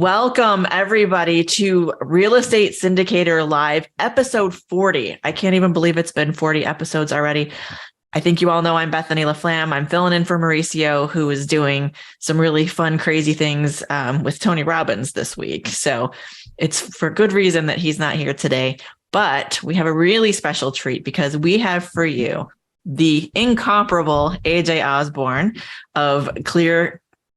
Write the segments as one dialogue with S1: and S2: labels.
S1: Welcome, everybody, to Real Estate Syndicator Live, episode 40. I can't even believe it's been 40 episodes already. I think you all know I'm Bethany LaFlam. I'm filling in for Mauricio, who is doing some really fun, crazy things with Tony Robbins this week. So it's for good reason that he's not here today. But we have a really special treat because we have for you the incomparable AJ Osborne of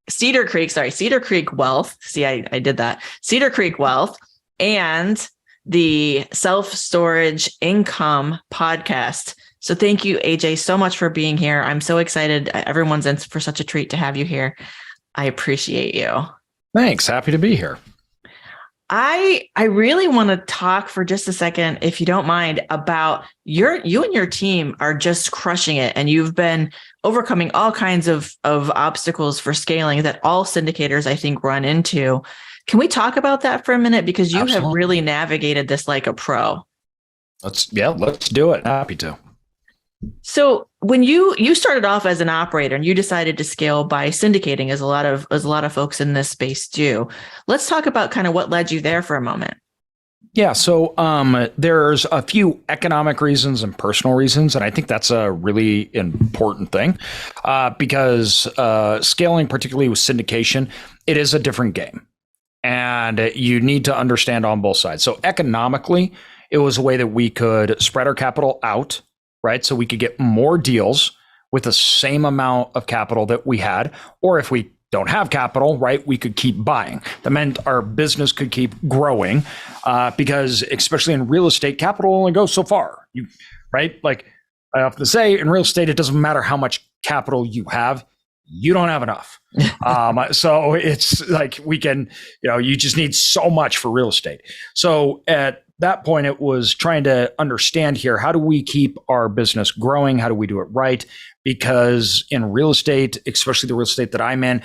S1: Cedar Creek Wealth. See, I did that. Cedar Creek Wealth and the Self-Storage Income podcast. So thank you, AJ, so much for being here. I'm so excited. Everyone's in for such a treat to have you here. I appreciate you.
S2: Thanks. Happy to be here.
S1: I really want to talk for just a second, if you don't mind, about you and your team are just crushing it. And you've been overcoming all kinds of obstacles for scaling that all syndicators, I think, run into. Can we talk about that for a minute? Because you Absolutely. Have really navigated this like a pro.
S2: Let's do it. Happy to.
S1: So when you started off as an operator and you decided to scale by syndicating, as a lot of folks in this space do, let's talk about kind of what led you there for a moment.
S2: Yeah. So there's a few economic reasons and personal reasons. And I think that's a really important thing because scaling, particularly with syndication, it is a different game. And you need to understand on both sides. So economically, it was a way that we could spread our capital out, right? So we could get more deals with the same amount of capital that we had, or if we don't have capital, right, we could keep buying. That meant our business could keep growing because especially in real estate, capital only goes so far, right? Like I often say in real estate, it doesn't matter how much capital you have, you don't have enough. So it's like we can, you just need so much for real estate. So at that point, it was trying to understand here, how do we keep our business growing? How do we do it right? Because in real estate, especially the real estate that I'm in,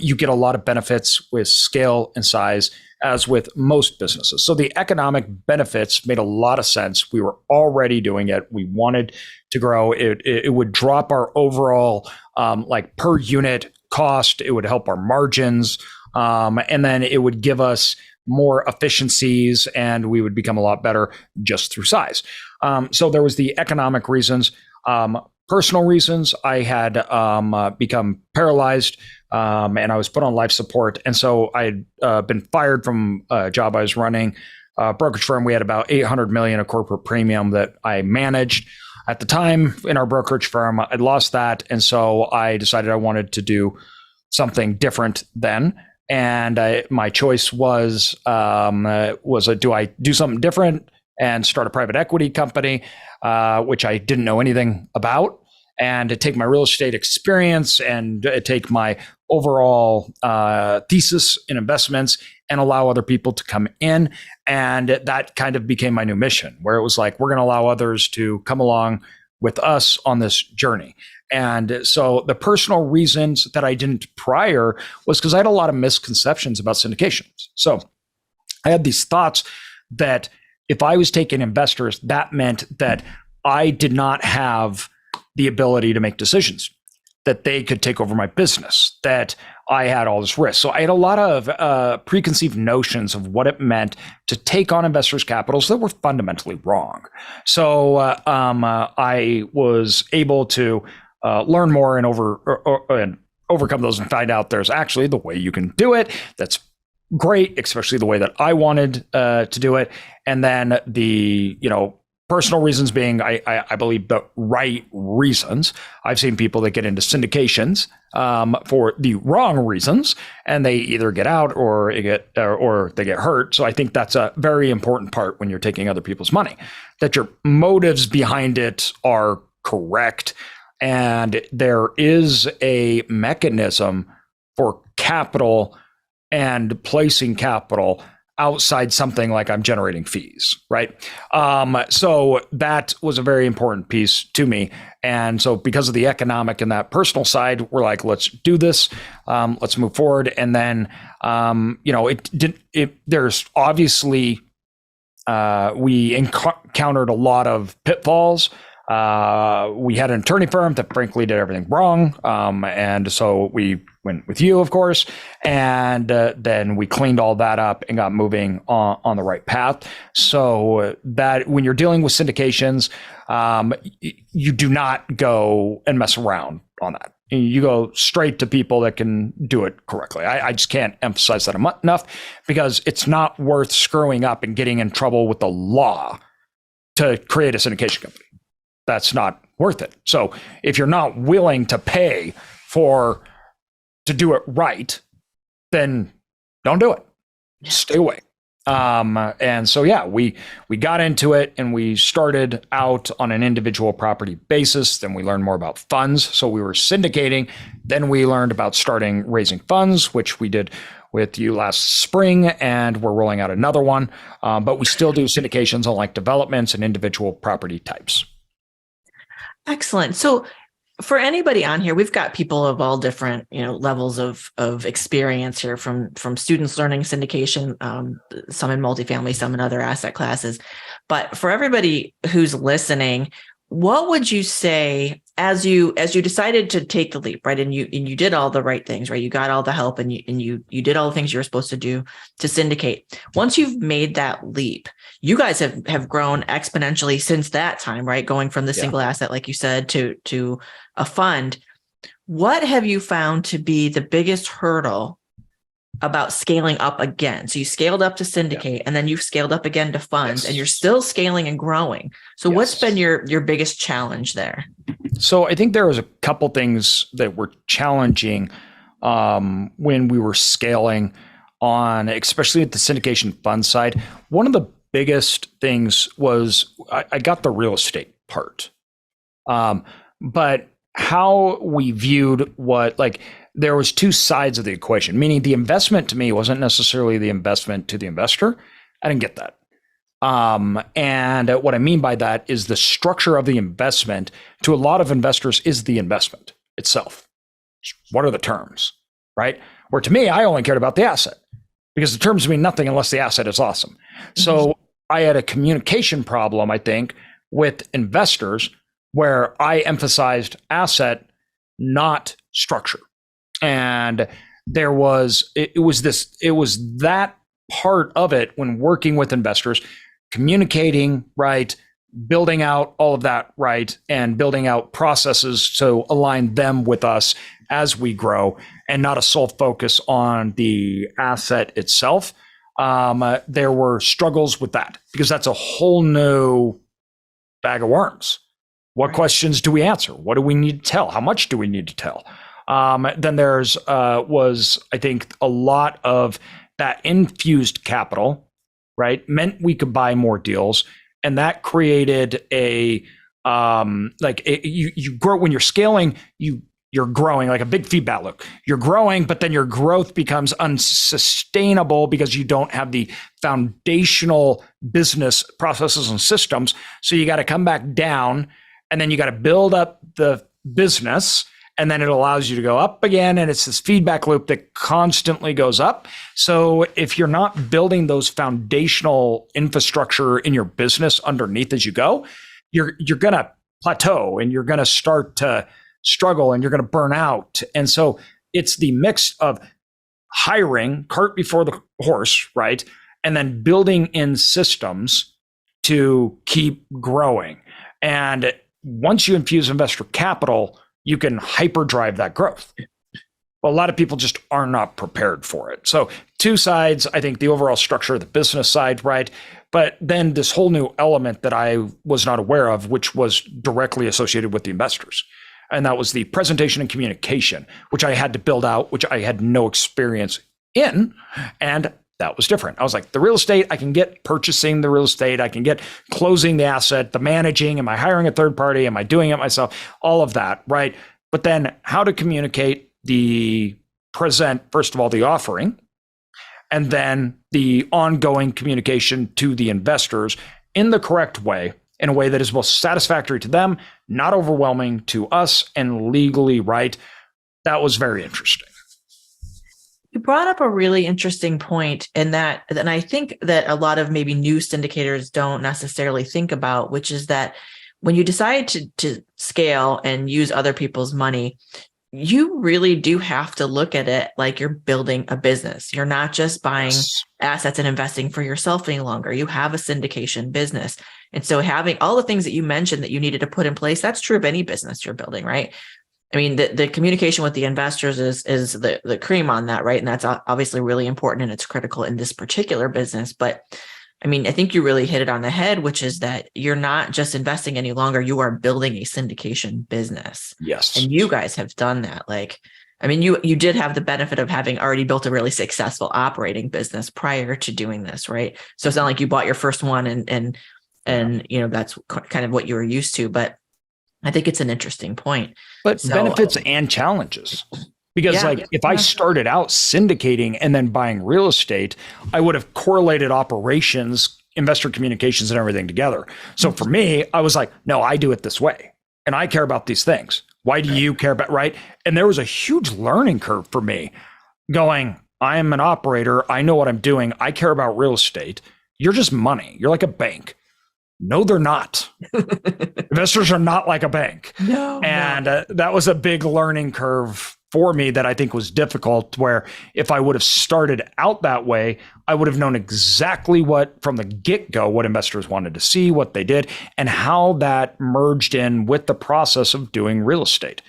S2: you get a lot of benefits with scale and size, as with most businesses. So the economic benefits made a lot of sense. We were already doing it. We wanted to grow. It would drop our overall like per unit cost. It would help our margins. And then it would give us more efficiencies and we would become a lot better just through size. So there was the economic reasons. Personal reasons, I had become paralyzed and I was put on life support. And so I had been fired from a job I was running, a brokerage firm. We had about $800 million of corporate premium that I managed. At the time in our brokerage firm, I'd lost that. And so I decided I wanted to do something different then. And my choice was do I do something different and start a private equity company, which I didn't know anything about, and to take my real estate experience and take my overall thesis in investments and allow other people to come in. And that kind of became my new mission, where it was like, we're going to allow others to come along with us on this journey. And so the personal reasons that I didn't prior was because I had a lot of misconceptions about syndications. So I had these thoughts that if I was taking investors, that meant that I did not have the ability to make decisions, that they could take over my business, that I had all this risk. So I had a lot of preconceived notions of what it meant to take on investors' capitals that were fundamentally wrong. So I was able to learn more and overcome those and find out there's actually the way you can do it. That's great, especially the way that I wanted to do it. And then the, personal reasons being, I believe, the right reasons. I've seen people that get into syndications for the wrong reasons, and they either get out or they get hurt. So I think that's a very important part when you're taking other people's money, that your motives behind it are correct. And there is a mechanism for capital and placing capital outside something like I'm generating fees, right? So that was a very important piece to me. And so because of the economic and that personal side, we're like, let's do this. Let's move forward. And then, there's obviously, we encountered a lot of pitfalls. We had an attorney firm that frankly did everything wrong. And so we went with you, of course. And then we cleaned all that up and got moving on the right path. So that when you're dealing with syndications, you do not go and mess around on that. You go straight to people that can do it correctly. I just can't emphasize that enough, because it's not worth screwing up and getting in trouble with the law to create a syndication company. That's not worth it. So if you're not willing to pay to do it right, then don't do it. Stay away. And so, yeah, we got into it and we started out on an individual property basis. Then we learned more about funds. So we were syndicating. Then we learned about starting raising funds, which we did with you last spring, and we're rolling out another one. But we still do syndications on like developments and individual property types.
S1: Excellent. So for anybody on here, we've got people of all different, levels of experience here, from students learning syndication, some in multifamily, some in other asset classes. But for everybody who's listening, what would you say as you decided to take the leap, right? And you did all the right things, right? You got all the help and you did all the things you were supposed to do to syndicate. Once you've made that leap, you guys have grown exponentially since that time, right? Going from the single asset, like you said, to a fund. What have you found to be the biggest hurdle about scaling up again? So you scaled up to syndicate, and then you've scaled up again to funds, and you're still scaling and growing. So what's been your biggest challenge there?
S2: So I think there was a couple things that were challenging when we were scaling on, especially at the syndication fund side. One of the biggest things was I got the real estate part. But how we viewed there was two sides of the equation, meaning the investment to me wasn't necessarily the investment to the investor. I didn't get that. And what I mean by that is the structure of the investment to a lot of investors is the investment itself. What are the terms, right? Where to me, I only cared about the asset, because the terms mean nothing unless the asset is awesome. Mm-hmm. So I had a communication problem, I think, with investors where I emphasized asset, not structure. And it was that part of it when working with investors, communicating, right, building out all of that, right, and building out processes to align them with us as we grow, and not a sole focus on the asset itself. There were struggles with that, because that's a whole new bag of worms. What questions do we answer? What do we need to tell? How much do we need to tell? Then there's was, I think, a lot of that infused capital, right? Meant we could buy more deals. And that created you grow when you're scaling, you're growing like a big feedback loop. You're growing, but then your growth becomes unsustainable because you don't have the foundational business processes and systems. So you got to come back down, and then you got to build up the business, and then it allows you to go up again. And it's this feedback loop that constantly goes up. So if you're not building those foundational infrastructure in your business underneath as you go, you're going to plateau, and you're going to start to struggle, and you're going to burn out. And so it's the mix of hiring, cart before the horse, right? And then building in systems to keep growing. And once you infuse investor capital, you can hyperdrive that growth. But a lot of people just are not prepared for it. So two sides, I think the overall structure of the business side, right? But then this whole new element that I was not aware of, which was directly associated with the investors. And that was the presentation and communication, which I had to build out, which I had no experience in. And that was different. I was like, the real estate, I can get purchasing the real estate. I can get closing the asset, the managing. Am I hiring a third party? Am I doing it myself? All of that, right? But then how to communicate present, first of all, the offering, and then the ongoing communication to the investors in the correct way, in a way that is both satisfactory to them, not overwhelming to us, and legally right. That was very interesting.
S1: You brought up a really interesting point in that, and I think that a lot of maybe new syndicators don't necessarily think about, which is that when you decide to scale and use other people's money, you really do have to look at it like you're building a business. You're not just buying assets and investing for yourself any longer. You have a syndication business. And so having all the things that you mentioned that you needed to put in place, that's true of any business you're building, right? I mean, the communication with the investors is the cream on that, right? And that's obviously really important and it's critical in this particular business. But I mean, I think you really hit it on the head, which is that you're not just investing any longer. You are building a syndication business.
S2: Yes.
S1: And you guys have done that. Like, I mean, you did have the benefit of having already built a really successful operating business prior to doing this, right? So it's not like you bought your first one and you know, that's kind of what you were used to. But I think it's an interesting point.
S2: But benefits and challenges. Because if I started out syndicating and then buying real estate, I would have correlated operations, investor communications, and everything together. So for me, I was like, no, I do it this way. And I care about these things. Why do you care about, right? And there was a huge learning curve for me going, I am an operator. I know what I'm doing. I care about real estate. You're just money. You're like a bank. No, they're not. Investors are not like a bank.
S1: No.
S2: That was a big learning curve for me that I think was difficult, where if I would have started out that way, I would have known exactly what, from the get-go, what investors wanted to see, what they did, and how that merged in with the process of doing real estate.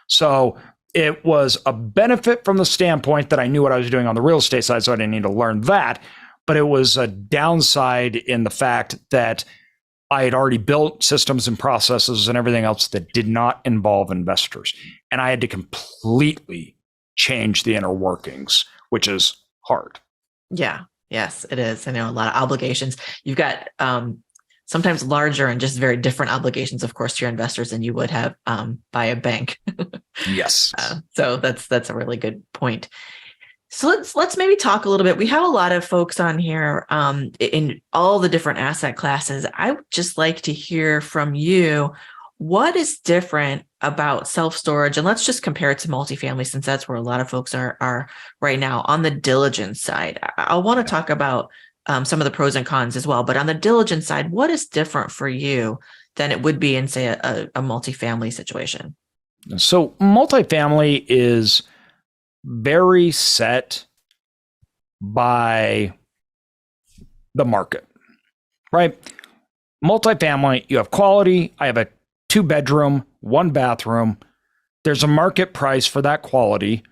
S2: So it was a benefit from the standpoint that I knew what I was doing on the real estate side, so I didn't need to learn that. But it was a downside in the fact that I had already built systems and processes and everything else that did not involve investors. And I had to completely change the inner workings, which is hard.
S1: Yeah. Yes, it is. I know a lot of obligations. You've got sometimes larger and just very different obligations, of course, to your investors than you would have by a bank.
S2: Yes.
S1: So that's a really good point. So let's maybe talk a little bit. We have a lot of folks on here in all the different asset classes. I would just like to hear from you. What is different about self-storage? And let's just compare it to multifamily, since that's where a lot of folks are right now on the diligence side. I want to talk about some of the pros and cons as well. But on the diligence side, what is different for you than it would be in, say, a multifamily situation?
S2: So multifamily is very set by the market, right? Multifamily, you have quality. I have a 2-bedroom, 1-bathroom. There's a market price for that quality,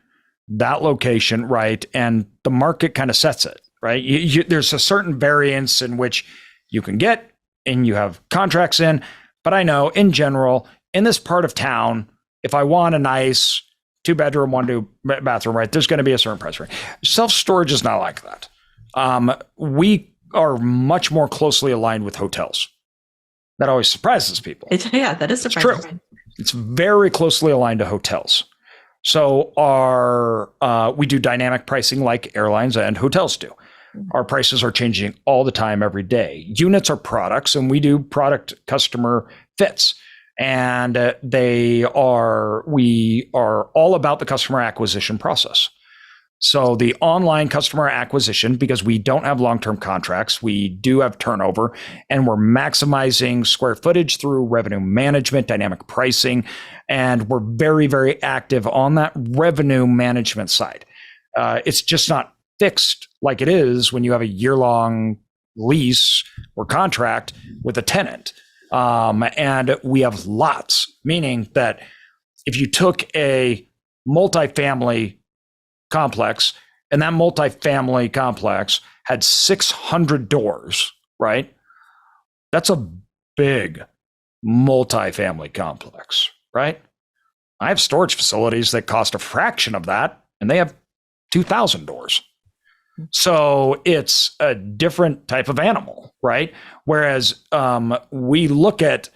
S2: that location, right? And the market kind of sets it, right? There's a certain variance in which you can get, and you have contracts in. But I know in general, in this part of town, if I want a nice 2-bedroom, 1-bathroom, right, there's going to be a certain price range. Self-storage is not like that. We are much more closely aligned with hotels. That always surprises people.
S1: That is surprising.
S2: It's true. It's very closely aligned to hotels. So we do dynamic pricing like airlines and hotels do. Our prices are changing all the time, every day. Units are products, and we do product customer fits. And we are all about the customer acquisition process. So the online customer acquisition, because we don't have long-term contracts, we do have turnover, and we're maximizing square footage through revenue management, dynamic pricing, and we're very, very active on that revenue management side. It's just not fixed like it is when you have a year-long lease or contract with a tenant. And we have lots, meaning that if you took a multifamily complex and that multifamily complex had 600 doors, right? That's a big multifamily complex, right? I have storage facilities that cost a fraction of that, and they have 2,000 doors. So it's a different type of animal, right? Whereas we look at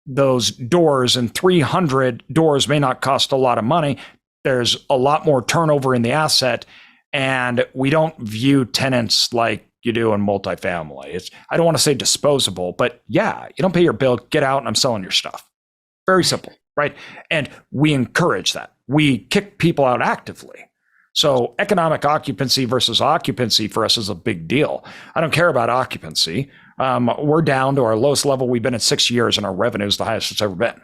S2: those doors, and 300 doors may not cost a lot of money. There's a lot more turnover in the asset, and we don't view tenants like you do in multifamily. I don't want to say disposable, but yeah, you don't pay your bill, get out, and I'm selling your stuff. Very simple, right? And we encourage that. We kick people out actively. So economic occupancy versus occupancy for us is a big deal. I don't care about occupancy. We're down to our lowest level we've been in 6 years, and our revenue is the highest it's ever been.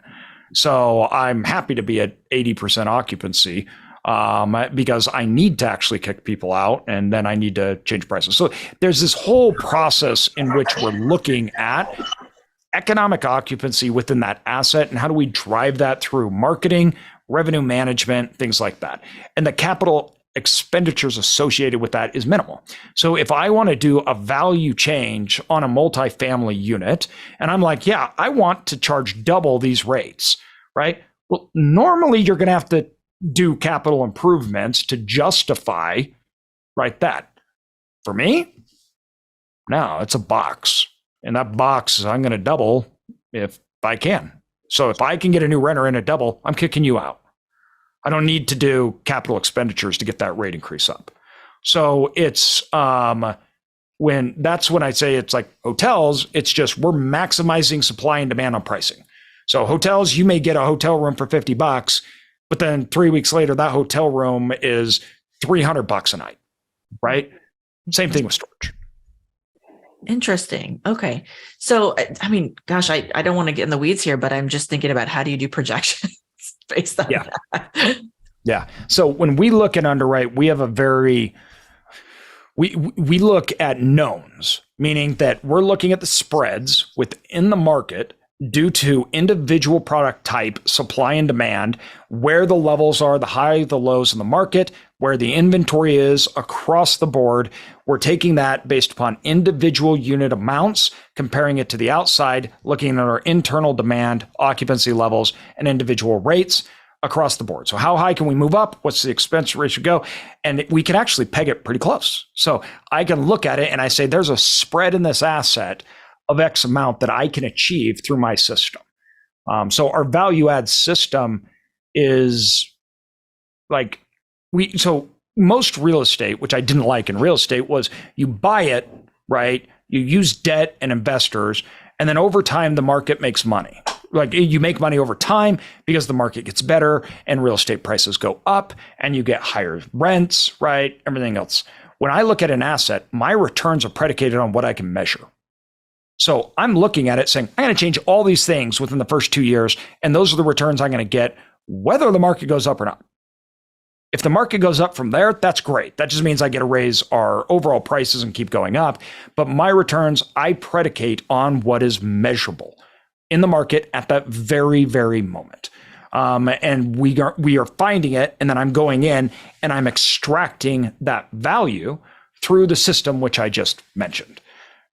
S2: So I'm happy to be at 80% occupancy because I need to actually kick people out and then I need to change prices. So there's this whole process in which we're looking at economic occupancy within that asset and how do we drive that through marketing, revenue management, things like that. And the capital expenditures associated with that is minimal. So if I want to do a value change on a multifamily unit and I'm like, yeah, I want to charge double these rates, right? Well, normally you're going to have to do capital improvements to justify, right, that. For me, no, it's a box. And that box, I'm going to double if I can. So if I can get a new renter in a double, I'm kicking you out. I don't need to do capital expenditures to get that rate increase up. So it's when I say it's like hotels, it's just we're maximizing supply and demand on pricing. So hotels, you may get a hotel room for $50, but then 3 weeks later, that hotel room is $300 a night, right? Same thing with storage.
S1: Interesting. Okay. So, I mean, gosh, I don't want to get in the weeds here, but I'm just thinking about how do you do projections based on that?
S2: Yeah. So when we look at underwrite, we have we look at knowns, meaning that we're looking at the spreads within the market due to individual product type, supply and demand, where the levels are, the high, the lows in the market, where the inventory is across the board. We're taking that based upon individual unit amounts, comparing it to the outside, looking at our internal demand, occupancy levels, and individual rates across the board. So how high can we move up? What's the expense ratio go? And we can actually peg it pretty close. So I can look at it and I say, there's a spread in this asset of X amount that I can achieve through my system. So our value add system is like so most real estate, which I didn't like in real estate, was you buy it, right? You use debt and investors, and then over time, the market makes money. Like you make money over time because the market gets better and real estate prices go up and you get higher rents, right? Everything else. When I look at an asset, my returns are predicated on what I can measure. So I'm looking at it saying, I'm going to change all these things within the first 2 years, and those are the returns I'm going to get, whether the market goes up or not. If the market goes up from there, that's great. That just means I get to raise our overall prices and keep going up. But my returns, I predicate on what is measurable in the market at that very, very moment. And we are finding it, and then I'm going in and I'm extracting that value through the system, which I just mentioned.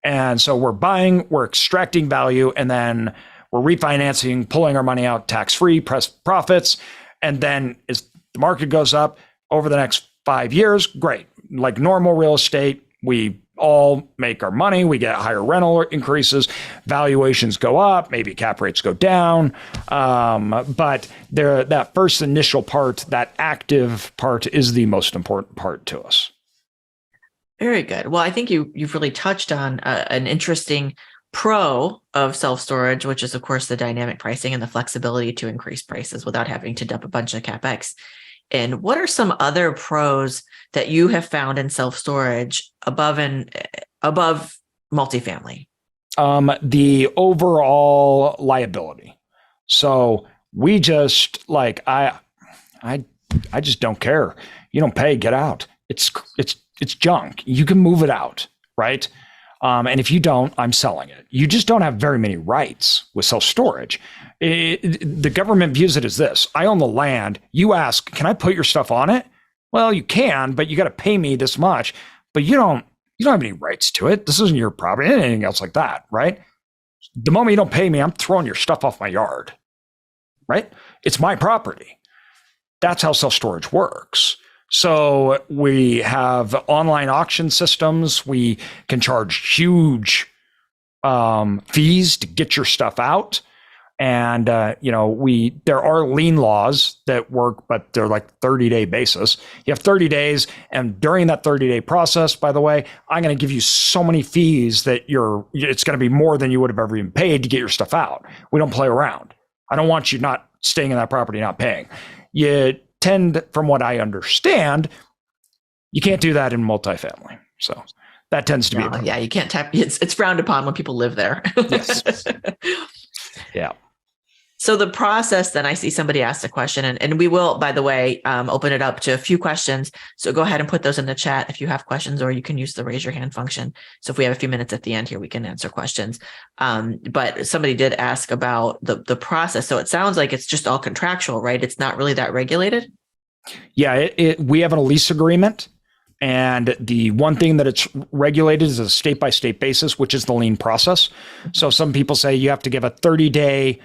S2: And so we're buying, we're extracting value, and then we're refinancing, pulling our money out tax-free, press profits. And then as the market goes up over the next 5 years, great. Like normal real estate, we all make our money. We get higher rental increases, valuations go up, maybe cap rates go down. But that first initial part, that active part, is the most important part to us.
S1: Very good. Well, I think you've really touched on an interesting pro of self-storage, which is, of course, the dynamic pricing and the flexibility to increase prices without having to dump a bunch of CapEx. And what are some other pros that you have found in self-storage above multifamily?
S2: The overall liability. So we just I just don't care. You don't pay, get out. It's junk. You can move it out, right? And if you don't, I'm selling it. You just don't have very many rights with self-storage. The government views it as this: I own the land. You ask, can I put your stuff on it? Well, you can, but you got to pay me this much. But you don't have any rights to it. This isn't your property, anything else like that, right? The moment you don't pay me, I'm throwing your stuff off my yard, right? It's my property. That's how self-storage works. So we have online auction systems. We can charge huge fees to get your stuff out. And, there are lien laws that work, but they're like 30-day basis. You have 30 days. And during that 30-day process, by the way, I'm going to give you so many fees that it's going to be more than you would have ever even paid to get your stuff out. We don't play around. I don't want you not staying in that property, not paying. You tend, from what I understand, you can't do that in multifamily. So that tends to be.
S1: Yeah, you can't tap. It's frowned upon when people live there.
S2: Yes. Yeah.
S1: So the process, then I see somebody asked a question, and we will, by the way, open it up to a few questions. So go ahead and put those in the chat if you have questions, or you can use the raise your hand function. So if we have a few minutes at the end here, we can answer questions. But somebody did ask about the process. So it sounds like it's just all contractual, right? It's not really that regulated.
S2: Yeah, we have a lease agreement. And the one thing that it's regulated is a state-by-state basis, which is the lien process. So some people say you have to give a 30-day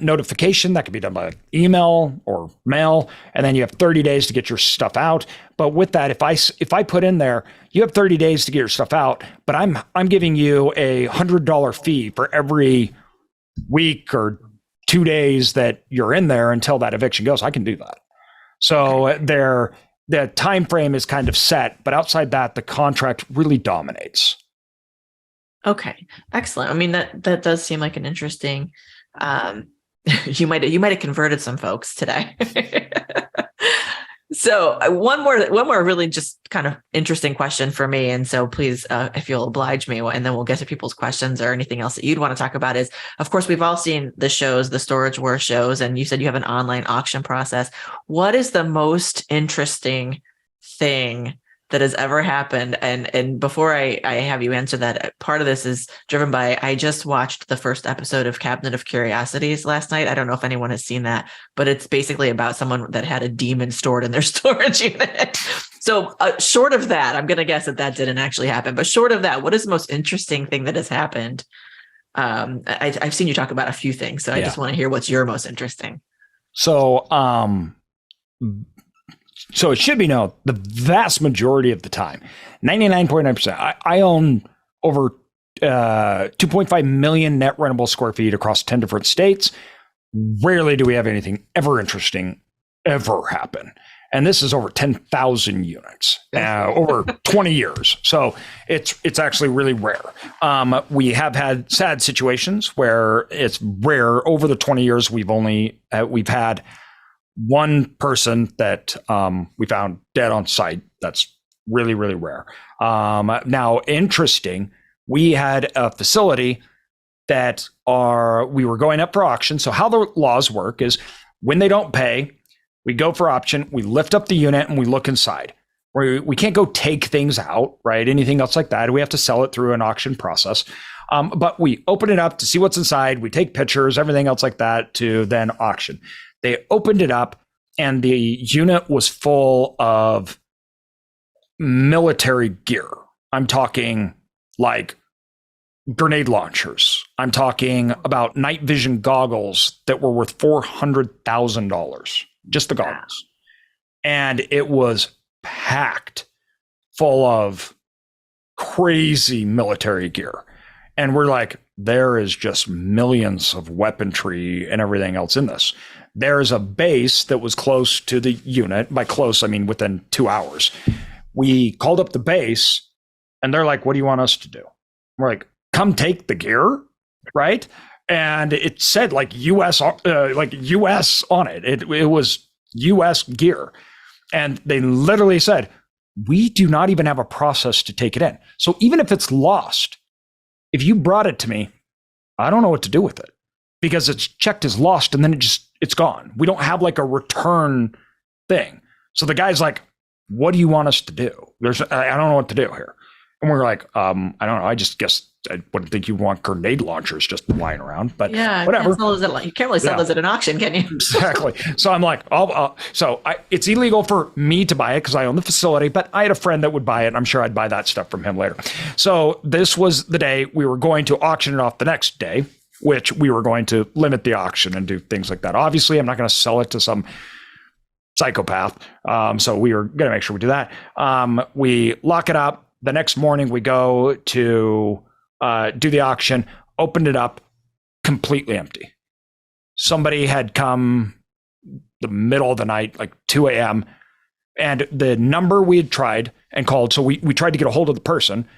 S2: notification. That could be done by email or mail, and then you have 30 days to get your stuff out. But with that, if I put in there, you have 30 days to get your stuff out, but I'm giving you a $100 fee for every week or 2 days that you're in there until that eviction goes, I can do that. So the time frame is kind of set, but outside that, the contract really dominates.
S1: Okay, excellent. I mean, that does seem like an interesting. You might have converted some folks today. So one more really just kind of interesting question for me. And so please, if you'll oblige me, and then we'll get to people's questions or anything else that you'd want to talk about is, of course, we've all seen the shows, the Storage Wars shows, and you said you have an online auction process. What is the most interesting thing that has ever happened? And before I have you answer that, part of this is driven by, I just watched the first episode of Cabinet of Curiosities last night. I don't know if anyone has seen that, but it's basically about someone that had a demon stored in their storage unit. So short of that, I'm going to guess that didn't actually happen, but short of that, what is the most interesting thing that has happened? I've seen you talk about a few things, so I just want to hear what's your most interesting.
S2: So it should be known, the vast majority of the time, 99.9%, I own over 2.5 million net rentable square feet across 10 different states. Rarely do we have anything ever interesting ever happen. And this is over 10,000 units over 20 years. So it's actually really rare. We have had sad situations where it's rare. Over the 20 years, we've had one person that we found dead on site. That's really, really rare. Now, interesting, we had a facility that we were going up for auction. So how the laws work is when they don't pay, we go for auction, we lift up the unit and we look inside. We can't go take things out, right? Anything else like that. We have to sell it through an auction process. But we open it up to see what's inside. We take pictures, everything else like that to then auction. They opened it up and the unit was full of military gear. I'm talking like grenade launchers. I'm talking about night vision goggles that were worth $400,000, just the goggles. And it was packed full of crazy military gear. And we're like, there is just millions of weaponry and everything else in this. There's a base that was close to the unit. By close, I mean within 2 hours. We called up the base and they're like, what do you want us to do? We're like, come take the gear, right? And it said like US on it. It was US gear. And they literally said, we do not even have a process to take it in. So even if it's lost, if you brought it to me, I don't know what to do with it because it's checked as lost and then it's gone. We don't have like a return thing. So the guy's like, what do you want us to do? I don't know what to do here. And we're like, I don't know. I just guess I wouldn't think you want grenade launchers just lying around, but whatever. You can't really sell those at an auction, can you? Exactly. So I'm like, it's illegal for me to buy it because I own the facility, but I had a friend that would buy it. And I'm sure I'd buy that stuff from him later. So this was the day we were going to auction it off the next day, which we were going to limit the auction and do things like that. Obviously, I'm not going to sell it to some psychopath. So we were going to make sure we do that. We lock it up. The next morning we go to do the auction, opened it up, completely empty. Somebody had come the middle of the night, like 2 a.m., and the number we had tried and called, so we tried to get a hold of the person.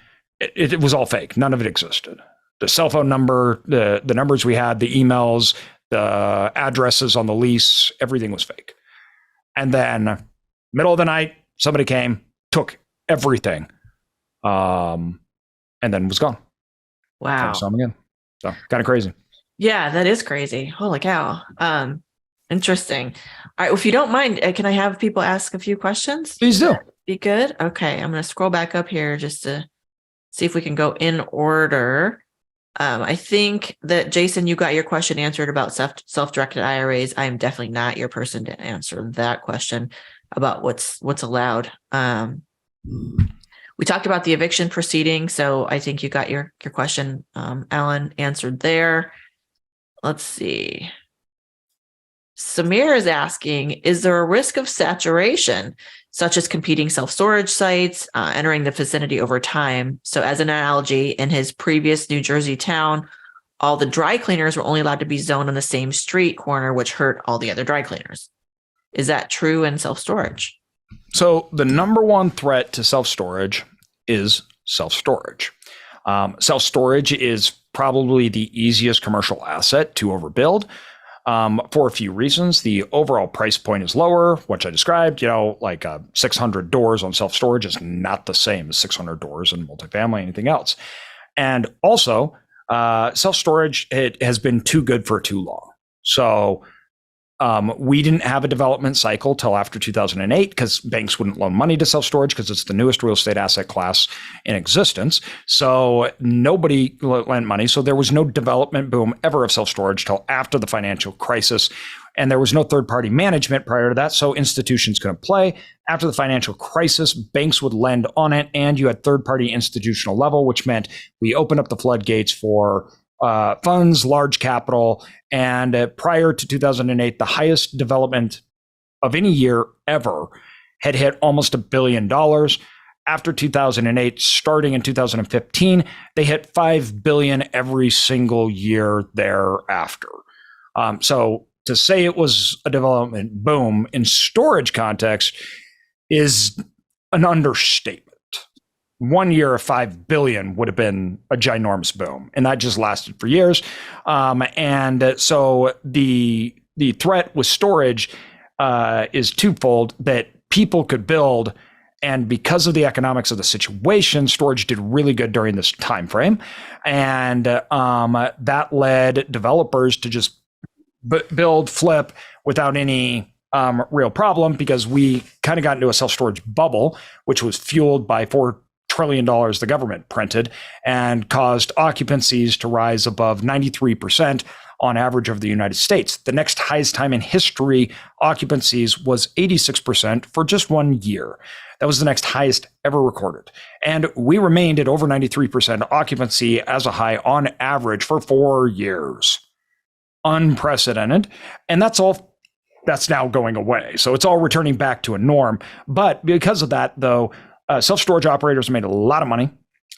S2: It was all fake. None of it existed. The cell phone number, the numbers we had, the emails, the addresses on the lease, everything was fake. And then middle of the night, somebody came, took everything, and then was gone.
S1: Wow.
S2: Never saw him again. So kind of crazy.
S1: Yeah, that is crazy. Holy cow. Interesting. All right. If you don't mind, can I have people ask a few questions?
S2: Please do.
S1: Be good. Okay. I'm going to scroll back up here just to see if we can go in order. I think that Jason, you got your question answered about self-directed IRAs. I am definitely not your person to answer that question about what's allowed. We talked about the eviction proceeding, so I think you got your question, Alan, answered there. Let's see. Samir is asking, is there a risk of saturation, such as competing self-storage sites entering the vicinity over time? So as an analogy, in his previous New Jersey town, all the dry cleaners were only allowed to be zoned on the same street corner, which hurt all the other dry cleaners. Is that true in self-storage?
S2: So the number one threat to self-storage is self-storage. Self-storage is probably the easiest commercial asset to overbuild. For a few reasons. The overall price point is lower, which I described, like 600 doors on self-storage is not the same as 600 doors in multifamily, anything else. And also, self-storage, it has been too good for too long. So we didn't have a development cycle till after 2008 because banks wouldn't loan money to self-storage because it's the newest real estate asset class in existence. So nobody lent money. So there was no development boom ever of self-storage till after the financial crisis. And there was no third-party management prior to that. So institutions couldn't play. After the financial crisis, banks would lend on it. And you had third-party institutional level, which meant we opened up the floodgates for funds, large capital, and prior to 2008, the highest development of any year ever had hit almost $1 billion. After 2008, starting in 2015, they hit $5 billion every single year thereafter. So to say it was a development boom in storage context is an understatement. 1 year of 5 billion would have been a ginormous boom, and that just lasted for years. And so the threat with storage is twofold: that people could build, and because of the economics of the situation, storage did really good during this time frame, and that led developers to just build, flip without any real problem, because we kind of got into a self-storage bubble, which was fueled by $4 trillion the government printed and caused occupancies to rise above 93% on average of the United States. The next highest time in history, occupancies was 86% for just 1 year. That was the next highest ever recorded. And we remained at over 93% occupancy as a high on average for 4 years. Unprecedented. And that's now going away. So it's all returning back to a norm. But because of that, though, self-storage operators made a lot of money.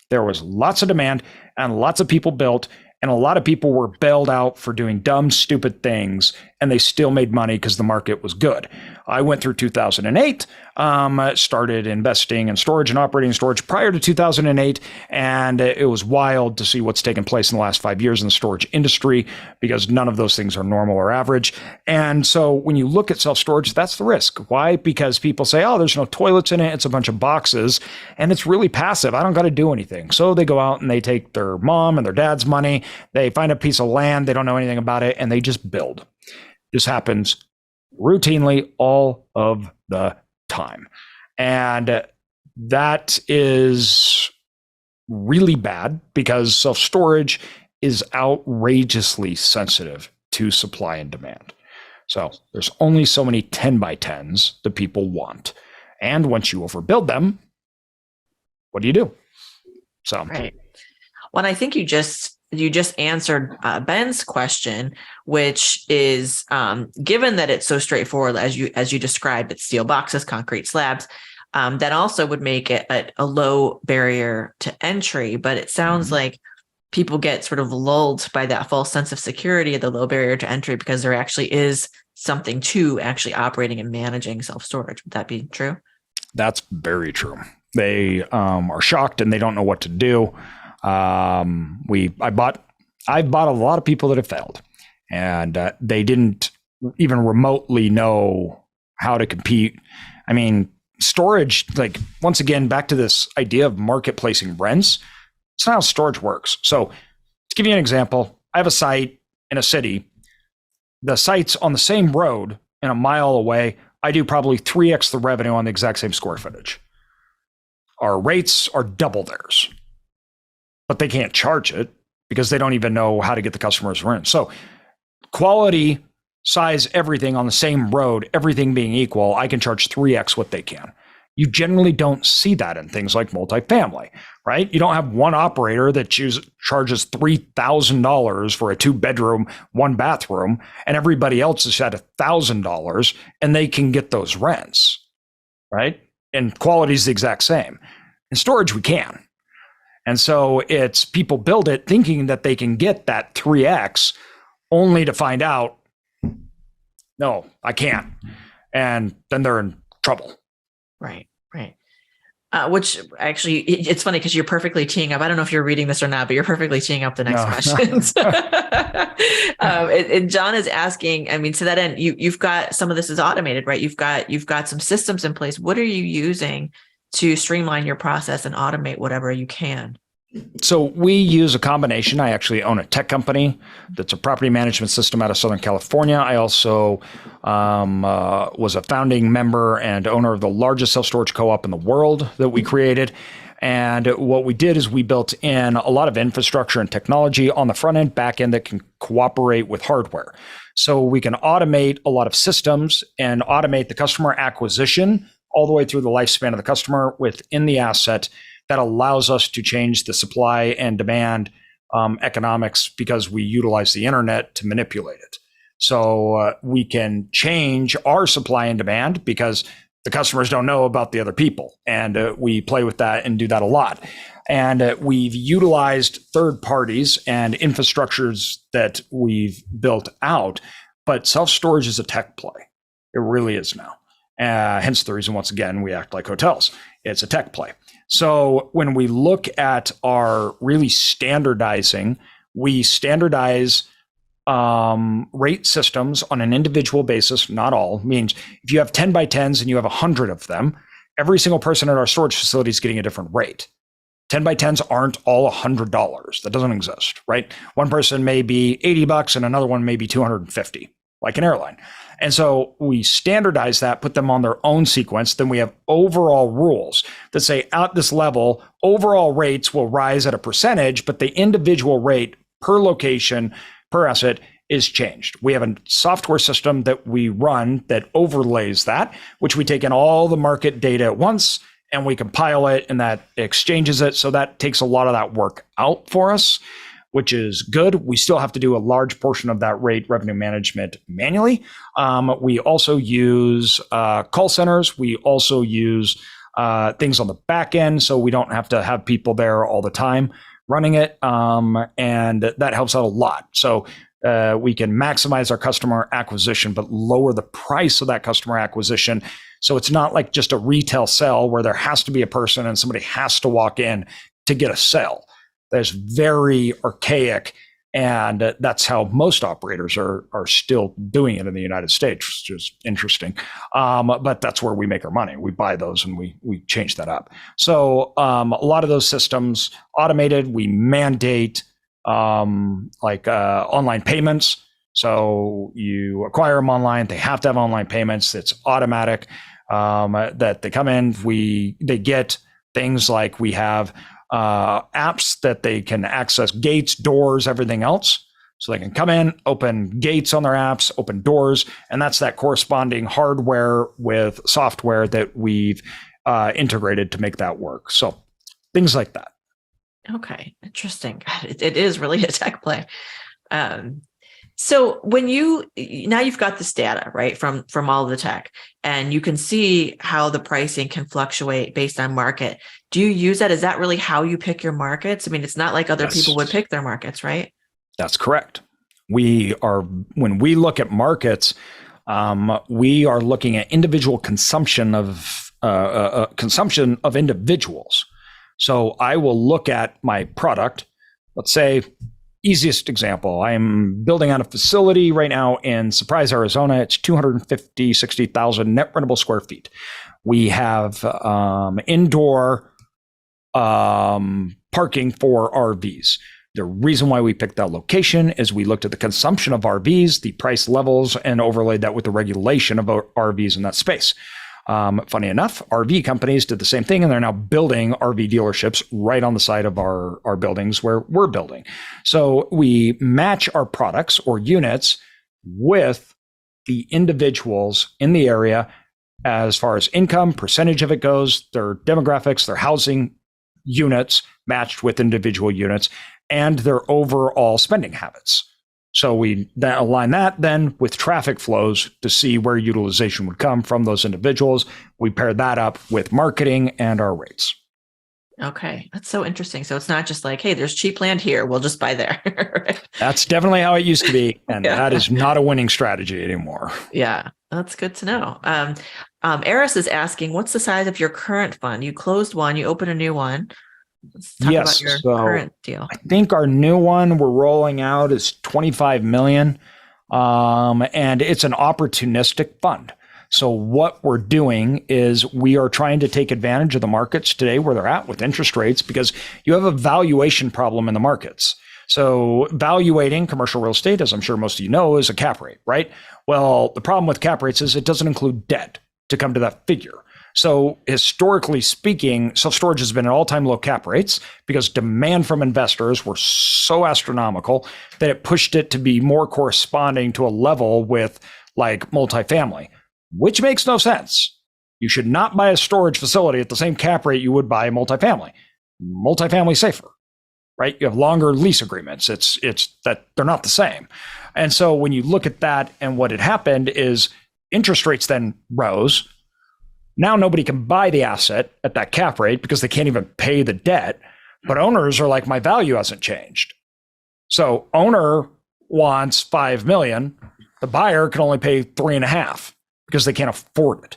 S2: There was lots of demand and lots of people built, and a lot of people were bailed out for doing dumb, stupid things, and they still made money because the market was good. I went through 2008, started investing in storage and operating storage prior to 2008, and it was wild to see what's taken place in the last 5 years in the storage industry, because none of those things are normal or average. And so when you look at self-storage, that's the risk. Why? Because people say, oh, there's no toilets in it, it's a bunch of boxes, and it's really passive. I don't got to do anything. So they go out and they take their mom and their dad's money, they find a piece of land, they don't know anything about it, and they just build. This happens routinely all of the time. And that is really bad because self-storage is outrageously sensitive to supply and demand. So there's only so many 10 by 10s that people want. And once you overbuild them, what do? So,
S1: right. Well, I think you just answered Ben's question, which is given that it's so straightforward as you described, it's steel boxes, concrete slabs, that also would make it a low barrier to entry. But it sounds like people get sort of lulled by that false sense of security of the low barrier to entry because there actually is something to actually operating and managing self-storage. Would that be true?
S2: That's very true. They are shocked and they don't know what to do. I've bought a lot of people that have failed, and they didn't even remotely know how to compete. I mean, storage, like, once again, back to this idea of market placing rents. It's not how storage works. So to give you an example, I have a site in a city, the sites on the same road and a mile away, I do probably 3x the revenue on the exact same square footage. Our rates are double theirs, but they can't charge it because they don't even know how to get the customers in. So quality, size, everything on the same road, everything being equal, I can charge 3x what they can. You generally don't see that in things like multifamily, right? You don't have one operator that charges $3,000 for a 2-bedroom, 1-bathroom, and everybody else is at $1,000, and they can get those rents, right? And quality is the exact same. In storage, we can. And so it's people build it thinking that they can get that 3x only to find out, no, I can't. And then they're in trouble.
S1: Right. Which actually, it's funny because you're perfectly teeing up. I don't know if you're reading this or not, but you're perfectly teeing up the next questions. And John is asking, I mean, to that end, you've got some of this is automated, right? You've got some systems in place. What are you using to streamline your process and automate whatever you can?
S2: So we use a combination. I actually own a tech company that's a property management system out of Southern California. I also was a founding member and owner of the largest self-storage co-op in the world that we created. And what we did is we built in a lot of infrastructure and technology on the front end, back end that can cooperate with hardware. So we can automate a lot of systems and automate the customer acquisition all the way through the lifespan of the customer within the asset. That allows us to change the supply and demand economics because we utilize the internet to manipulate it. So we can change our supply and demand because the customers don't know about the other people. And we play with that and do that a lot. And we've utilized third parties and infrastructures that we've built out. But self-storage is a tech play. It really is now. Hence the reason, once again, we act like hotels. It's a tech play. So when we look at our really standardizing, we standardize rate systems on an individual basis, not all. Means if you have 10 by 10s and you have 100 of them, every single person at our storage facility is getting a different rate. 10 by 10s aren't all $100. That doesn't exist, right? One person may be $80 and another one may be $250, like an airline. And so we standardize that, put them on their own sequence. Then we have overall rules that say at this level, overall rates will rise at a percentage, but the individual rate per location, per asset is changed. We have a software system that we run that overlays that, which we take in all the market data at once and we compile it and that exchanges it. So that takes a lot of that work out for us, which is good. We still have to do a large portion of that rate revenue management manually. We also use call centers. We also use things on the back end, so we don't have to have people there all the time running it. And that helps out a lot. So we can maximize our customer acquisition, but lower the price of that customer acquisition. So it's not like just a retail sell where there has to be a person and somebody has to walk in to get a sell. That's very archaic, and that's how most operators are still doing it in the United States, which is interesting. But that's where we make our money. We buy those and we change that up. So a lot of those systems automated. We mandate online payments. So you acquire them online. They have to have online payments. It's automatic that they come in. They get things like we have apps that they can access gates, doors, everything else. So they can come in, open gates on their apps, open doors, and that's that corresponding hardware with software that we've integrated to make that work. So things like that.
S1: Okay, interesting. It is really a tech play. So when now you've got this data, right, from all the tech, and you can see how the pricing can fluctuate based on market. Do you use that? Is that really how you pick your markets? I mean, it's not like other people would pick their markets, right? That's
S2: correct. When we look at markets, we are looking at individual consumption of individuals. So I will look at my product. Let's say, easiest example, I'm building out a facility right now in Surprise, Arizona. It's 60,000 net rentable square feet. We have indoor parking for RVs. The reason why we picked that location is we looked at the consumption of RVs, the price levels, and overlaid that with the regulation of RVs in that space. Funny enough, RV companies did the same thing, and they're now building RV dealerships right on the side of our buildings where we're building. So we match our products or units with the individuals in the area as far as income, percentage of it goes, their demographics, their housing units matched with individual units, and their overall spending habits. So we then align that then with traffic flows to see where utilization would come from those individuals. We pair that up with marketing and our rates.
S1: Okay. That's so interesting. So it's not just like, hey, there's cheap land here, we'll just buy there. Right?
S2: That's definitely how it used to be. And that is not a winning strategy anymore.
S1: Yeah, that's good to know. Eris is asking, what's the size of your current fund? You closed one, you opened a new one. Let's talk about your current deal.
S2: I think our new one we're rolling out is 25 million. And it's an opportunistic fund. So what we're doing is we are trying to take advantage of the markets today where they're at with interest rates, because you have a valuation problem in the markets. So valuating commercial real estate, as I'm sure most of you know, is a cap rate, right? Well, the problem with cap rates is it doesn't include debt to come to that figure. So historically speaking, self-storage has been at all-time low cap rates because demand from investors were so astronomical that it pushed it to be more corresponding to a level with like multifamily, which makes no sense. You should not buy a storage facility at the same cap rate you would buy a multifamily. Multifamily safer, right? You have longer lease agreements. It's that they're not the same. And so when you look at that, and what had happened is interest rates then rose. Now nobody can buy the asset at that cap rate because they can't even pay the debt. But owners are like, my value hasn't changed. So owner wants 5 million. The buyer can only pay 3.5 because they can't afford it.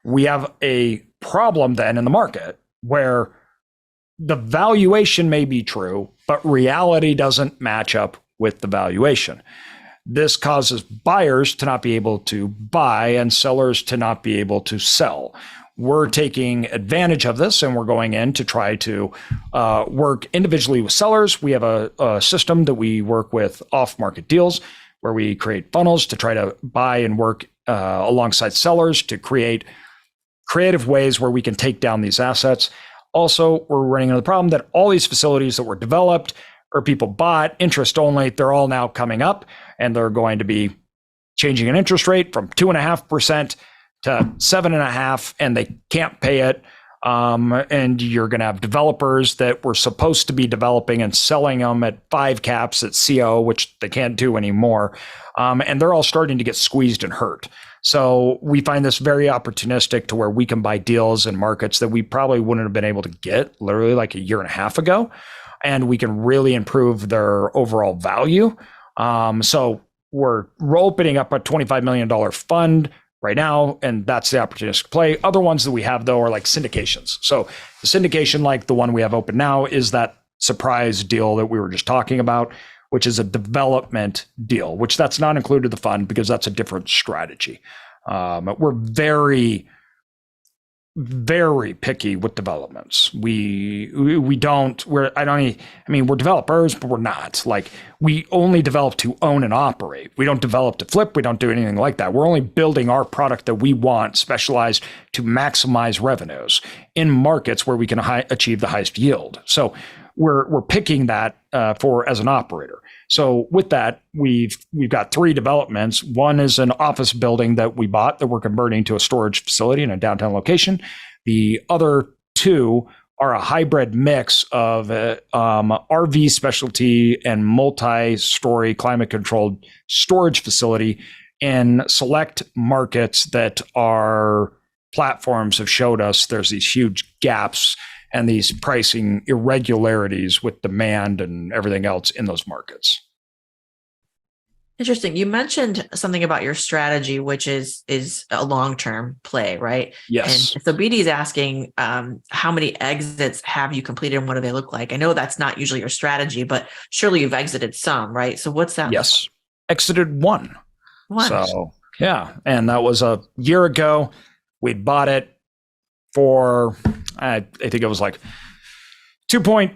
S2: We have a problem then in the market where the valuation may be true, but reality doesn't match up with the valuation. This causes buyers to not be able to buy and sellers to not be able to sell. We're taking advantage of this, and we're going in to try to work individually with sellers. We have a system that we work with off-market deals where we create funnels to try to buy and work alongside sellers to create creative ways where we can take down these assets. Also, we're running into the problem that all these facilities that were developed or people bought interest only, they're all now coming up, and they're going to be changing an interest rate from 2.5% to 7.5%, and they can't pay it. And you're going to have developers that were supposed to be developing and selling them at 5 caps at CO, which they can't do anymore. And they're all starting to get squeezed and hurt. So we find this very opportunistic to where we can buy deals in markets that we probably wouldn't have been able to get literally like a year and a half ago. And we can really improve their overall value. So we're opening up a $25 million fund right now, and that's the opportunistic play. Other ones that we have, though, are like syndications. So the syndication, like the one we have open now, is that surprise deal that we were just talking about, which is a development deal, which that's not included in the fund because that's a different strategy. We're very, very picky with developments. We're developers, but we're not. Like, we only develop to own and operate. We don't develop to flip. We don't do anything like that. We're only building our product that we want, specialized to maximize revenues in markets where we can achieve the highest yield. So we're picking that for as an operator. So with that, we've got 3 developments. One is an office building that we bought that we're converting to a storage facility in a downtown location. The other 2 are a hybrid mix of RV specialty and multi-story climate-controlled storage facility in select markets that our platforms have showed us there's these huge gaps and these pricing irregularities with demand and everything else in those markets.
S1: Interesting. You mentioned something about your strategy, which is a long-term play, right?
S2: Yes.
S1: And so BD is asking, how many exits have you completed and what do they look like? I know that's not usually your strategy, but surely you've exited some, right? So what's that?
S2: Yes. Exited one.
S1: One.
S2: So yeah. And that was a year ago. We'd bought it for, I think it was like 2.8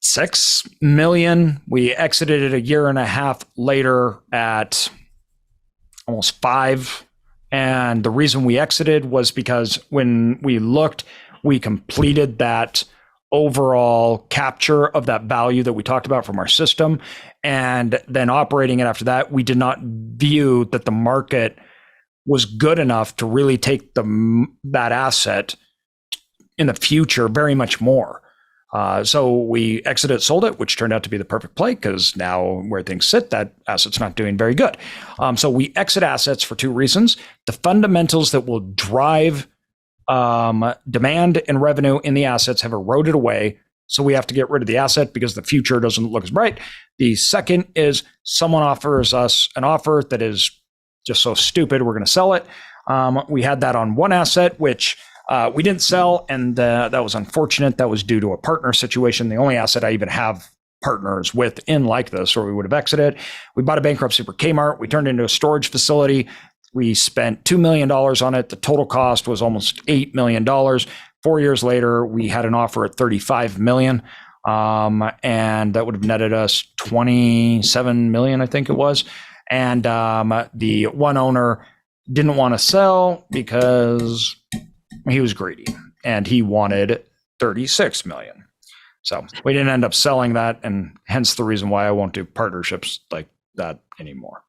S2: $6 million. We exited it a year and a half later at almost 5. And the reason we exited was because when we looked, we completed that overall capture of that value that we talked about from our system. And then operating it after that, we did not view that the market was good enough to really take that asset in the future very much more. So we exited, sold it, which turned out to be the perfect play because now where things sit, that asset's not doing very good. So we exit assets for 2 reasons. The fundamentals that will drive demand and revenue in the assets have eroded away. So we have to get rid of the asset because the future doesn't look as bright. The second is someone offers us an offer that is just so stupid, we're going to sell it. We had that on one asset, which we didn't sell, and that was unfortunate. That was due to a partner situation. The only asset I even have partners with in like this, or we would have exited. We bought a bankruptcy for Kmart. We turned it into a storage facility. We spent $2 million on it. The total cost was almost $8 million. 4 years later, we had an offer at $35 million. And that would have netted us $27 million, I think it was. And the one owner didn't want to sell because he was greedy and he wanted $36 million. So we didn't end up selling that, and hence the reason why I won't do partnerships like that anymore.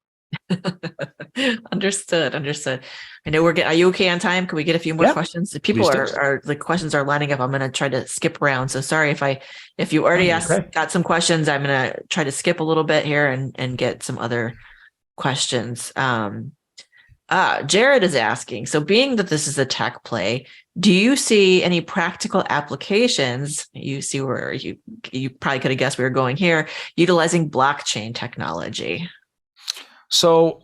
S1: Understood. I know are you okay on time? Can we get a few more questions? People are the questions are lining up. I'm going to try to skip around. So sorry if you already got some questions, I'm going to try to skip a little bit here and get some other questions. Jared is asking, so being that this is a tech play, do you see any practical applications? You see where you probably could have guessed we were going here, utilizing blockchain technology.
S2: So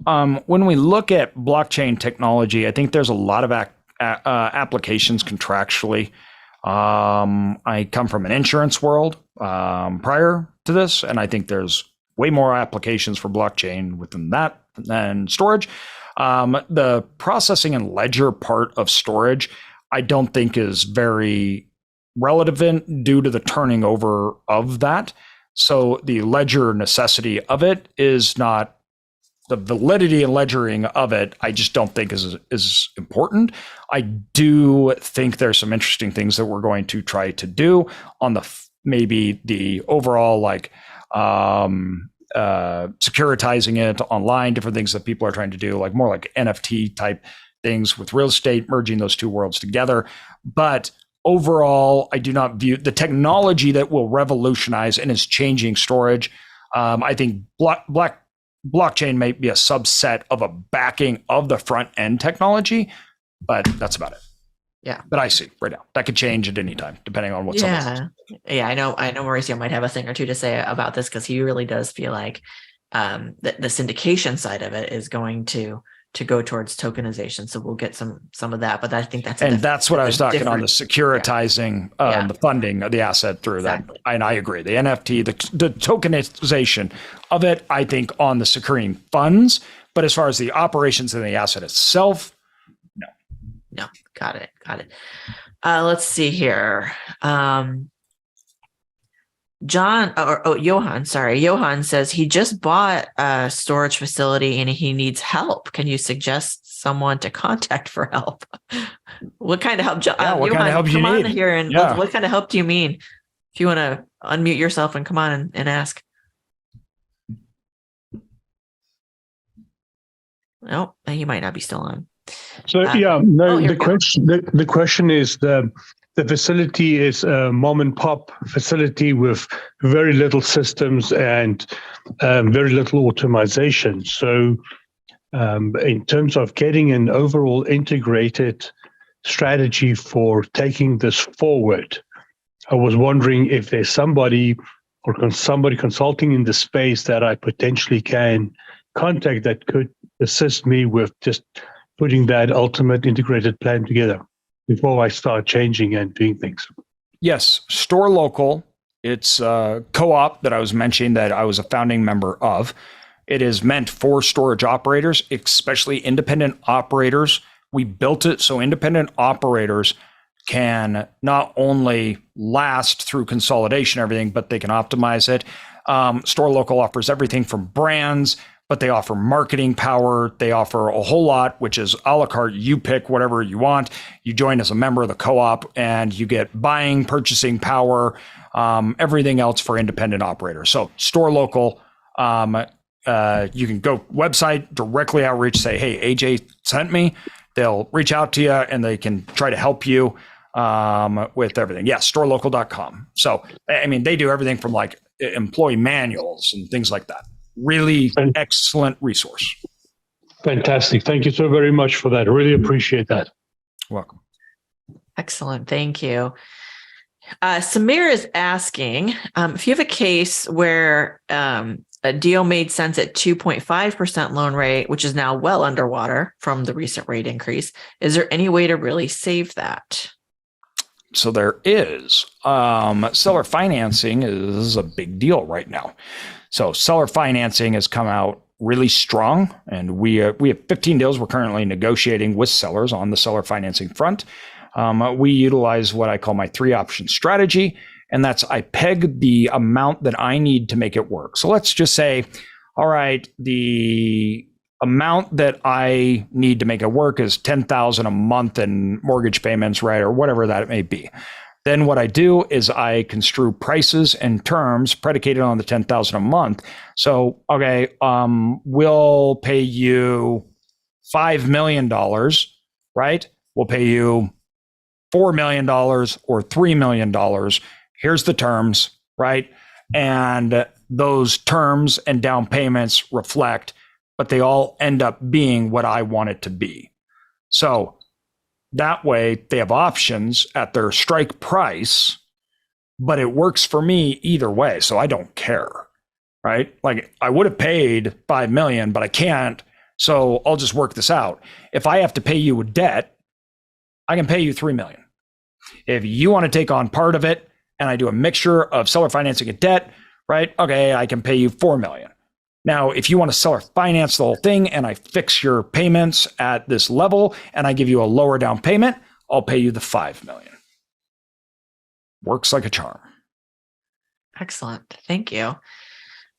S2: when we look at blockchain technology, I think there's a lot of applications contractually. I come from an insurance world prior to this, and I think there's way more applications for blockchain within that than storage. The processing and ledger part of storage, I don't think is very relevant due to the turning over of that. So the ledger necessity of it is not, the validity and ledgering of it, I just don't think is important. I do think there's some interesting things that we're going to try to do on maybe the overall securitizing it online, different things that people are trying to do, like more like NFT type things with real estate, merging those two worlds together. But overall, I do not view the technology that will revolutionize and is changing storage. I think blockchain may be a subset of a backing of the front end technology, but that's about it.
S1: Yeah.
S2: That I see right now. That could change at any time, depending on what someone says.
S1: Yeah, I know Mauricio might have a thing or two to say about this, because he really does feel like the syndication side of it is going to go towards tokenization. So we'll get some of that, but I think that's
S2: what I was talking on, the securitizing the funding of the asset through that. And I agree. The NFT, the tokenization of it, I think on the securing funds, but as far as the operations of the asset itself,
S1: no. Got it. Let's see here. Johan says he just bought a storage facility and he needs help. Can you suggest someone to contact for help? What kind of help,
S2: what kind of help you need?
S1: Here and what kind of help do you mean? If you want to unmute yourself and come on and ask. No, he might not be still on.
S3: So the question is the facility is a mom and pop facility with very little systems and very little automation. So in terms of getting an overall integrated strategy for taking this forward, I was wondering if there's somebody consulting in the space that I potentially can contact that could assist me with just putting that ultimate integrated plan together before I start changing and doing things.
S2: Yes, Store Local. It's a co-op that I was mentioning that I was a founding member of. It is meant for storage operators, especially independent operators. We built it so independent operators can not only last through consolidation and everything, but they can optimize it. Store Local offers everything from brands, but they offer marketing power. They offer a whole lot, which is a la carte. You pick whatever you want. You join as a member of the co-op and you get buying, purchasing power, everything else for independent operators. So Store Local, you can go website, directly outreach, say, hey, AJ sent me. They'll reach out to you and they can try to help you with everything. Yes, storelocal.com. So, I mean, they do everything from like employee manuals and things like that. Really excellent resource.
S3: Fantastic. Thank you so very much for that. I really appreciate that.
S2: Welcome.
S1: Excellent. Thank you. Samir is asking if you have a case where a deal made sense at 2.5% loan rate, which is now well underwater from the recent rate increase. Is there any way to really save that?
S2: So there is. Seller financing is a big deal right now. So seller financing has come out really strong, and we have 15 deals we're currently negotiating with sellers on the seller financing front. We utilize what I call my 3-option strategy, and that's I peg the amount that I need to make it work. So let's just say, all right, the amount that I need to make it work is $10,000 a month in mortgage payments, right, or whatever that it may be. Then what I do is I construe prices and terms predicated on the $10,000 a month. So, okay, we'll pay you $5 million, right? We'll pay you $4 million or $3 million. Here's the terms, right? And those terms and down payments reflect, but they all end up being what I want it to be. So that way they have options at their strike price, but it works for me either way. So I don't care, right? Like I would have paid $5 million, but I can't. So I'll just work this out. If I have to pay you a debt, I can pay you $3 million. If you want to take on part of it and I do a mixture of seller financing and debt, right? Okay, I can pay you $4 million. Now, if you want to seller finance the whole thing and I fix your payments at this level and I give you a lower down payment, I'll pay you the $5 million. Works like a charm.
S1: Excellent. Thank you.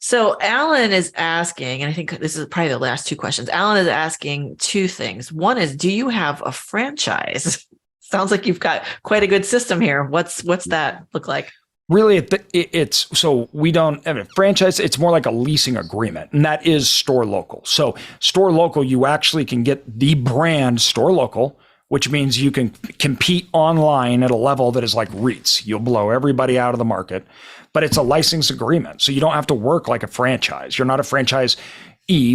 S1: So Alan is asking, and I think this is probably the last 2 questions. Alan is asking 2 things. One is, do you have a franchise? Sounds like you've got quite a good system here. What's that look like?
S2: Really, it's so we don't have a franchise. It's more like a leasing agreement, and that is Store Local. So Store Local, you actually can get the brand Store Local, which means you can compete online at a level that is like REITs. You'll blow everybody out of the market, but it's a license agreement. So you don't have to work like a franchise. You're not a franchisee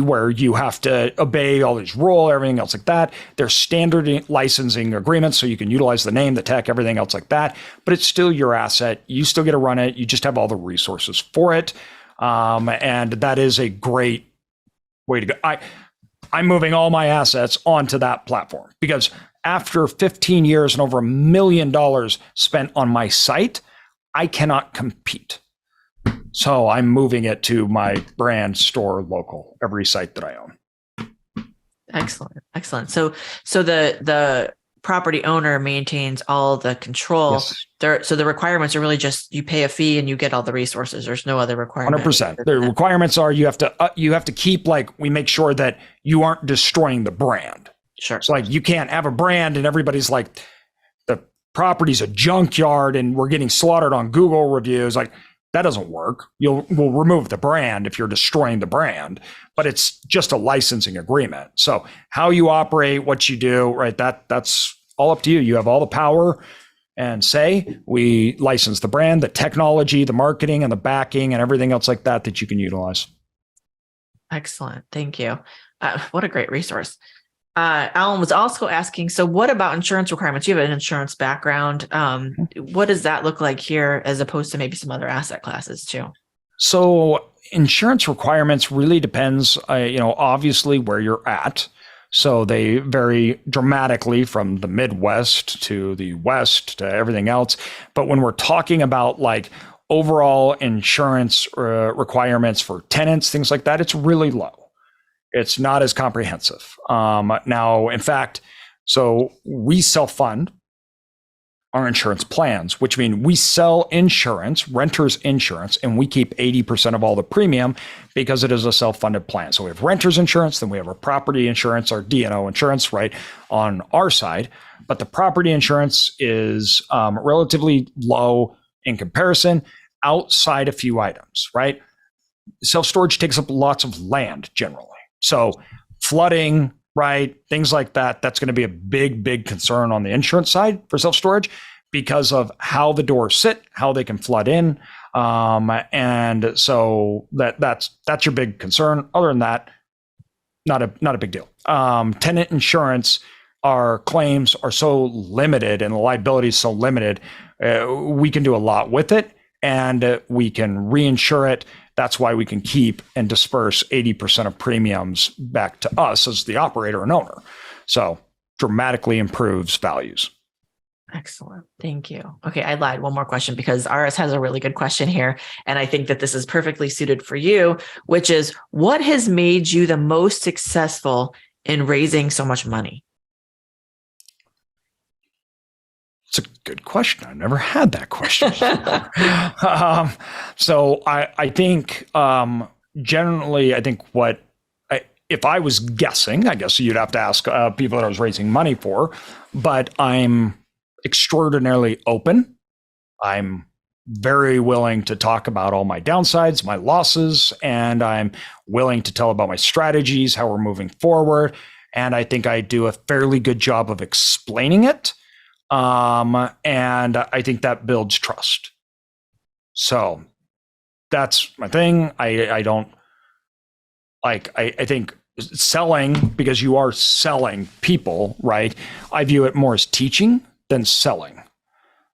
S2: where you have to obey all these rules, everything else like that. There's standard licensing agreements, so you can utilize the name, the tech, everything else like that, but it's still your asset. You still get to run it. You just have all the resources for it. And that is a great way to go. I'm moving all my assets onto that platform because after 15 years and over $1 million spent on my site, I cannot compete. So I'm moving it to my brand Store Local, every site that I own.
S1: Excellent. Excellent. So the property owner maintains all the control.
S2: Yes.
S1: So the requirements are really just you pay a fee and you get all the resources. There's no other requirement.
S2: 100%. The requirements are you have to keep, like, we make sure that you aren't destroying the brand.
S1: Sure.
S2: So like you can't have a brand and everybody's like, the property's a junkyard and we're getting slaughtered on Google reviews. Like, that doesn't work. We'll remove the brand if you're destroying the brand, but it's just a licensing agreement. So how you operate, what you do, right? That's all up to you. You have all the power and say. We license the brand, the technology, the marketing, and the backing, and everything else like that you can utilize. Excellent.
S1: Thank you. What a great resource. Alan was also asking, so what about insurance requirements? You have an insurance background. What does that look like here as opposed to maybe some other asset classes too?
S2: So insurance requirements really depends, obviously where you're at. So they vary dramatically from the Midwest to the West to everything else. But when we're talking about like overall insurance requirements for tenants, things like that, it's really low. It's not as comprehensive. Now, in fact, so we self-fund. our insurance plans, which mean we sell insurance, renters insurance, and we keep 80% of all the premium because it is a self-funded plan. So we have renters insurance, then we have our property insurance, our D&O insurance, right, on our side. But the property insurance is relatively low in comparison outside a few items, right? Self-storage takes up lots of land generally. So flooding, right, things like that, that's going to be a big, big concern on the insurance side for self-storage because of how the doors sit, how they can flood in. And so that's your big concern. Other than that, not a big deal. Tenant insurance, our claims are so limited and the liability is so limited, we can do a lot with it and we can reinsure it. That's why we can keep and disperse 80% of premiums back to us as the operator and owner. So dramatically improves values.
S1: Excellent. Thank you. Okay, I lied. One more question because RS has a really good question here. And I think that this is perfectly suited for you, which is what has made you the most successful in raising so much money?
S2: It's a good question. I've never had that question before. So I think generally, I think if I was guessing, I guess you'd have to ask people that I was raising money for, but I'm extraordinarily open. I'm very willing to talk about all my downsides, my losses, and I'm willing to tell about my strategies, how we're moving forward. And I think I do a fairly good job of explaining it. And I think that builds trust. So that's my thing. I don't like, I think selling, because you are selling people, right? I view it more as teaching than selling.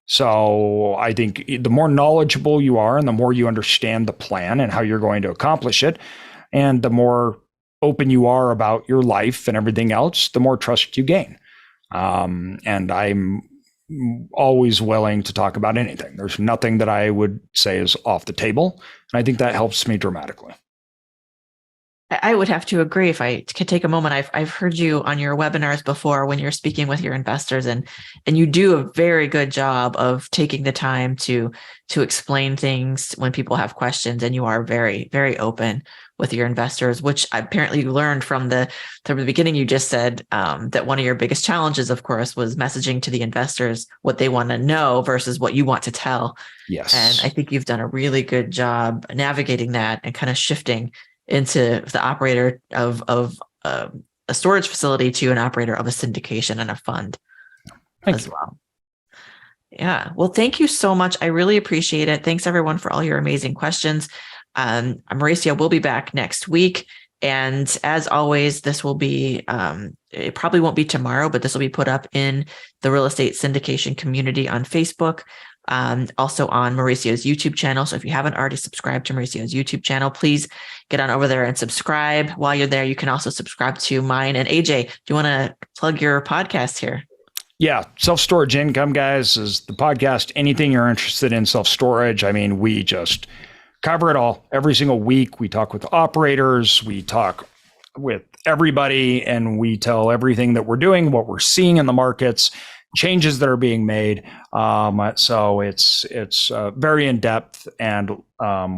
S2: So I think the more knowledgeable you are and the more you understand the plan and how you're going to accomplish it, and the more open you are about your life and everything else, the more trust you gain. And I'm always willing to talk about anything. There's nothing that I would say is off the table. And I think that helps me dramatically.
S1: I would have to agree. If I could take a moment, I've heard you on your webinars before when you're speaking with your investors, and you do a very good job of taking the time to explain things when people have questions, and you are very, very open with your investors, which apparently you learned from the beginning. You just said that one of your biggest challenges, of course, was messaging to the investors what they want to know versus what you want to tell.
S2: Yes.
S1: And I think you've done a really good job navigating that and kind of shifting into the operator of a storage facility to an operator of a syndication and a fund as well. Yeah. Well, thank you so much. I really appreciate it. Thanks everyone for all your amazing questions. Mauricio will be back next week. And as always, this will be, it probably won't be tomorrow, but this will be put up in the Real Estate Syndication community on Facebook. Also on Mauricio's YouTube channel. So if you haven't already subscribed to Mauricio's YouTube channel, please get on over there and subscribe. While you're there, you can also subscribe to mine. And AJ, do you want to plug your podcast here?
S2: Yeah. Self-storage income, guys, is the podcast. Anything you're interested in self-storage. I mean, we just cover it all every single week. We talk with operators, we talk with everybody, and we tell everything that we're doing, what we're seeing in the markets, changes that are being made. So it's very in depth, and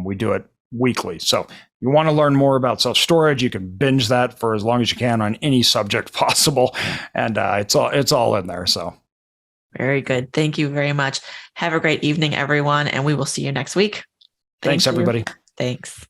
S2: we do it weekly. So if you want to learn more about self-storage, you can binge that for as long as you can on any subject possible. And it's all in there. So
S1: very good. Thank you very much. Have a great evening, everyone. And we will see you next week.
S2: Thanks, everybody.
S1: Thanks.